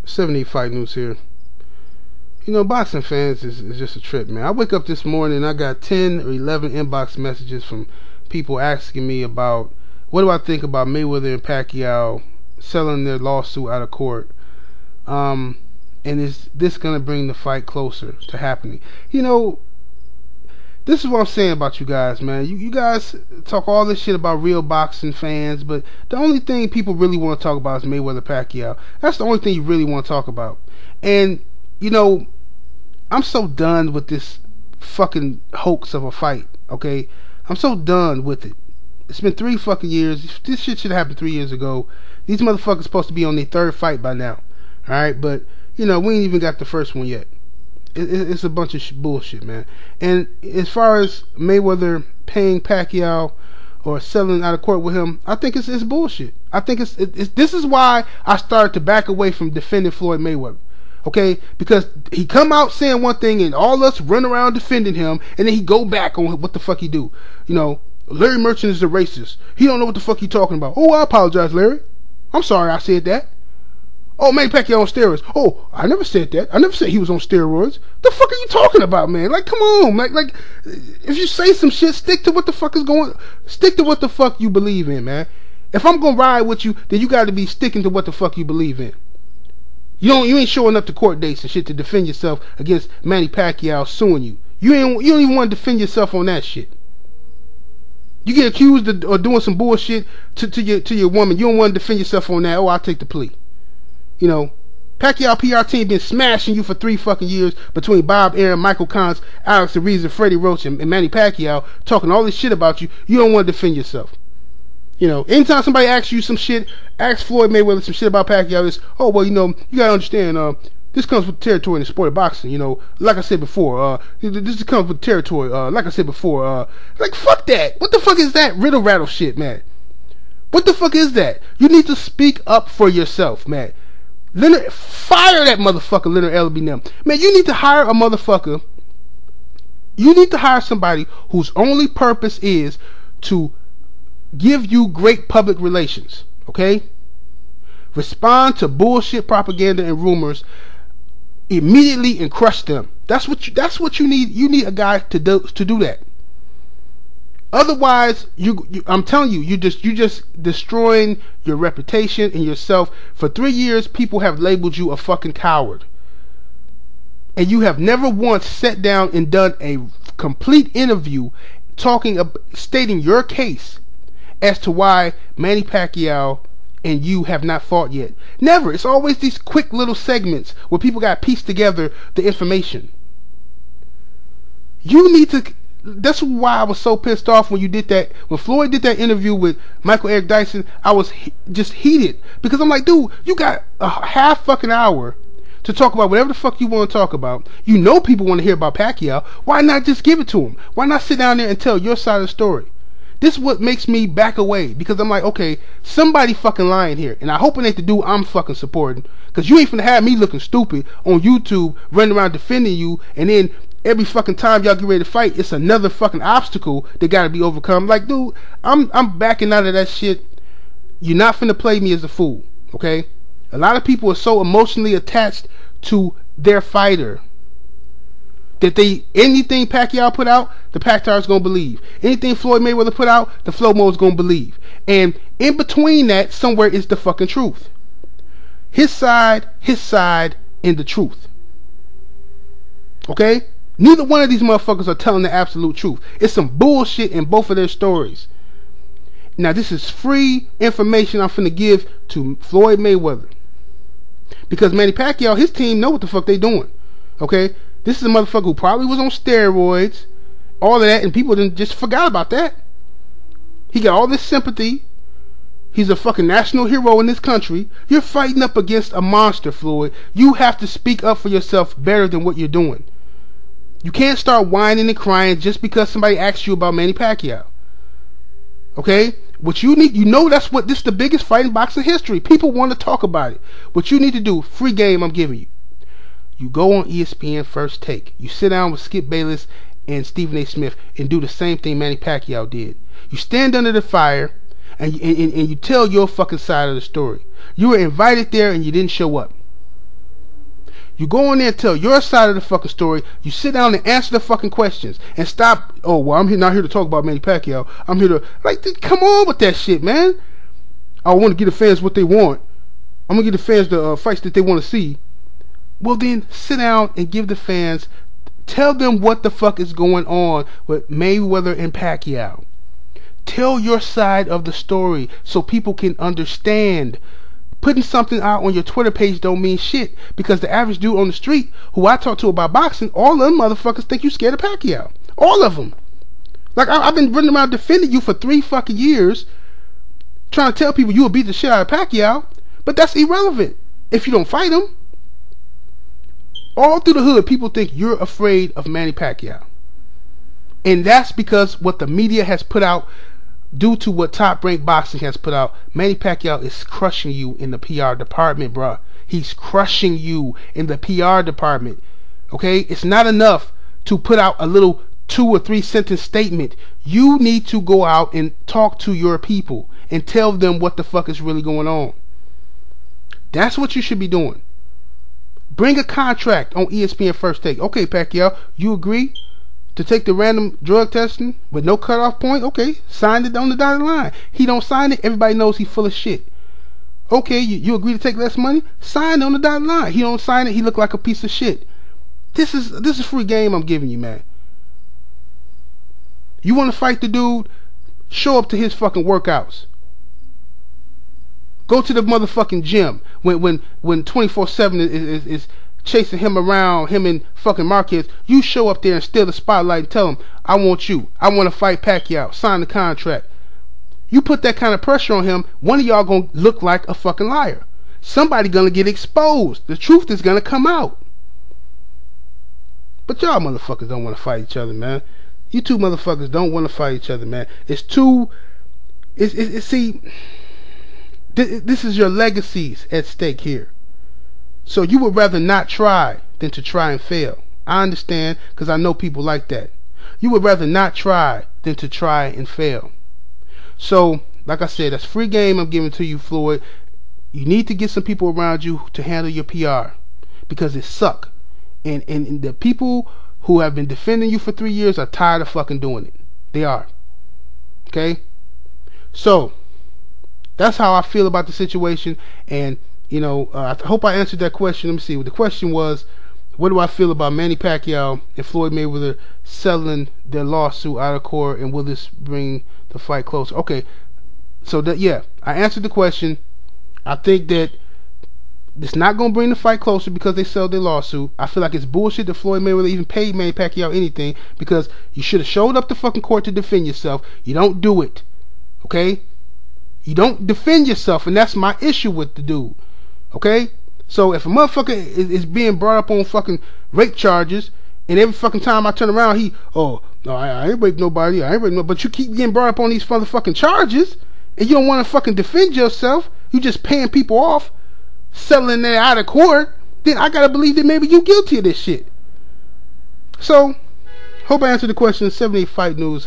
70 Fight News here. You know, boxing fans is just a trip, man. I wake up this morning and I got 10 or 11 inbox messages from people asking me about what do I think about Mayweather and Pacquiao selling their lawsuit out of court. And is this going to bring the fight closer to happening? You know, this is what I'm saying about you guys, man. You guys talk all this shit about real boxing fans, but the only thing people really want to talk about is Mayweather Pacquiao. That's the only thing you really want to talk about. And, you know, I'm so done with this fucking hoax of a fight, okay? I'm so done with it. It's been 3 fucking years. This shit should have happened 3 years ago. These motherfuckers supposed to be on their 3rd fight by now, alright? But, you know, we ain't even got the first one yet. It's a bunch of bullshit, man. And as far as Mayweather paying Pacquiao or selling out of court with him, I think it's bullshit. I think this is why I started to back away from defending Floyd Mayweather. Okay, because he come out saying one thing and all us run around defending him, and then he go back on what the fuck he do. You know, Larry Merchant is a racist. He don't know what the fuck he talking about. Oh, I apologize, Larry. I'm sorry I said that. Oh, Manny Pacquiao on steroids. Oh, I never said that. I never said he was on steroids. The fuck are you talking about, man? Like, come on, like, if you say some shit, stick to what the fuck is going. Stick to what the fuck you believe in, man. If I'm gonna ride with you, then you got to be sticking to what the fuck you believe in. You ain't showing up to court dates and shit to defend yourself against Manny Pacquiao suing you. You don't even want to defend yourself on that shit. You get accused of doing some bullshit to your woman. You don't want to defend yourself on that. Oh, I'll take the plea. You know, Pacquiao PR team been smashing you for 3 fucking years between Bob Arum, Michael Collins, Alex Ariza, Freddie Roach, and Manny Pacquiao talking all this shit about you. You don't want to defend yourself. You know, anytime somebody asks you some shit, ask Floyd Mayweather some shit about Pacquiao, it's, oh, well, you know, you gotta understand, this comes with territory in the sport of boxing, you know, like I said before, this comes with territory, like I said before, like, fuck that. What the fuck is that riddle rattle shit, man? What the fuck is that? You need to speak up for yourself, man. Leonard, fire that motherfucker, Leonard Ellerby now. Man, you need to hire a motherfucker. You need to hire somebody whose only purpose is to give you great public relations, okay? Respond to bullshit propaganda and rumors immediately and crush them. That's what you need. You need a guy to do that. Otherwise, I'm telling you, you just destroying your reputation and yourself. For 3 years, people have labeled you a fucking coward, and you have never once sat down and done a complete interview, stating your case as to why Manny Pacquiao and you have not fought yet. Never. It's always these quick little segments where people got to piece together the information. You need to. That's why I was so pissed off when you did that. When Floyd did that interview with Michael Eric Dyson, I was just heated because I'm like, dude, you got a half fucking hour to talk about whatever the fuck you want to talk about. You know people want to hear about Pacquiao. Why not just give it to them? Why not sit down there and tell your side of the story? This is what makes me back away, because I'm like, okay, somebody fucking lying here, and I hope it ain't the dude I'm fucking supporting, because you ain't finna have me looking stupid on YouTube running around defending you, and then every fucking time y'all get ready to fight, it's another fucking obstacle that gotta be overcome. Like, dude, I'm backing out of that shit. You're not finna play me as a fool, okay? A lot of people are so emotionally attached to their fighter that anything Pacquiao put out, the Pacquiao's gonna believe. Anything Floyd Mayweather put out, the Flomo's gonna believe. And in between that, somewhere is the fucking truth. His side, and the truth. Okay? Neither one of these motherfuckers are telling the absolute truth. It's some bullshit in both of their stories. Now, this is free information I'm finna give to Floyd Mayweather, because Manny Pacquiao, his team know what the fuck they doing. Okay? This is a motherfucker who probably was on steroids, all of that, and people just forgot about that. He got all this sympathy. He's a fucking national hero in this country. You're fighting up against a monster, Floyd. You have to speak up for yourself better than what you're doing. You can't start whining and crying just because somebody asks you about Manny Pacquiao. Okay? What you need, this is the biggest fight in boxing history. People want to talk about it. What you need to do, free game I'm giving you. You go on ESPN First Take. You sit down with Skip Bayless and Stephen A. Smith and do the same thing Manny Pacquiao did. You stand under the fire and you tell your fucking side of the story. You were invited there and you didn't show up. You go in there and tell your side of the fucking story. You sit down and answer the fucking questions. And stop, oh, well, I'm not here to talk about Manny Pacquiao. I'm here to, like, come on with that shit, man. I want to give the fans what they want. I'm going to give the fans the fights that they want to see. Well, then, sit down and give the fans, tell them what the fuck is going on with Mayweather and Pacquiao. Tell your side of the story so people can understand. Putting something out on your Twitter page don't mean shit, because the average dude on the street who I talk to about boxing, all of them motherfuckers think you scared of Pacquiao. All of them. Like, I've been running around defending you for 3 fucking years, trying to tell people you will beat the shit out of Pacquiao, but that's irrelevant if you don't fight him. All through the hood, people think you're afraid of Manny Pacquiao. And that's because what the media has put out, due to what Top Rank Boxing has put out, Manny Pacquiao is crushing you in the PR department, bruh. He's crushing you in the PR department. Okay? It's not enough to put out a little 2 or 3 sentence statement. You need to go out and talk to your people and tell them what the fuck is really going on. That's what you should be doing. Bring a contract on ESPN First Take. Okay, Pacquiao, you agree to take the random drug testing with no cutoff point? Okay, sign it on the dotted line. He don't sign it, everybody knows he's full of shit. Okay, you agree to take less money? Sign on the dotted line. He don't sign it, he look like a piece of shit. This is free game I'm giving you, man. You want to fight the dude? Show up to his fucking workouts. Go to the motherfucking gym when 24/7 is chasing him around, him and fucking Marquez. You show up there and steal the spotlight and tell him, I want you. I want to fight Pacquiao. Sign the contract. You put that kind of pressure on him, one of y'all gonna look like a fucking liar. Somebody gonna get exposed. The truth is gonna come out. But y'all motherfuckers don't want to fight each other, man. You two motherfuckers don't want to fight each other, man. It's too... see... This is your legacies at stake here. So you would rather not try than to try and fail. I understand, because I know people like that. You would rather not try than to try and fail. So, like I said, that's free game I'm giving to you, Floyd. You need to get some people around you to handle your PR, because it suck. And the people who have been defending you for 3 years are tired of fucking doing it. They are. Okay? So, that's how I feel about the situation. And, you know, I hope I answered that question. Let me see. The question was, what do I feel about Manny Pacquiao and Floyd Mayweather settling their lawsuit out of court, and will this bring the fight closer? Okay, so that, yeah, I answered the question. I think that it's not going to bring the fight closer because they settled their lawsuit. I feel like it's bullshit that Floyd Mayweather even paid Manny Pacquiao anything, because you should have showed up to fucking court to defend yourself. You don't do it. Okay? You don't defend yourself, and that's my issue with the dude. Okay? So if a motherfucker is being brought up on fucking rape charges, and every fucking time I turn around, oh, no, I ain't raped nobody, but you keep getting brought up on these motherfucking charges, and you don't want to fucking defend yourself, you just paying people off, settling that out of court, then I gotta believe that maybe you guilty of this shit. So, hope I answered the question. 78 Fight News.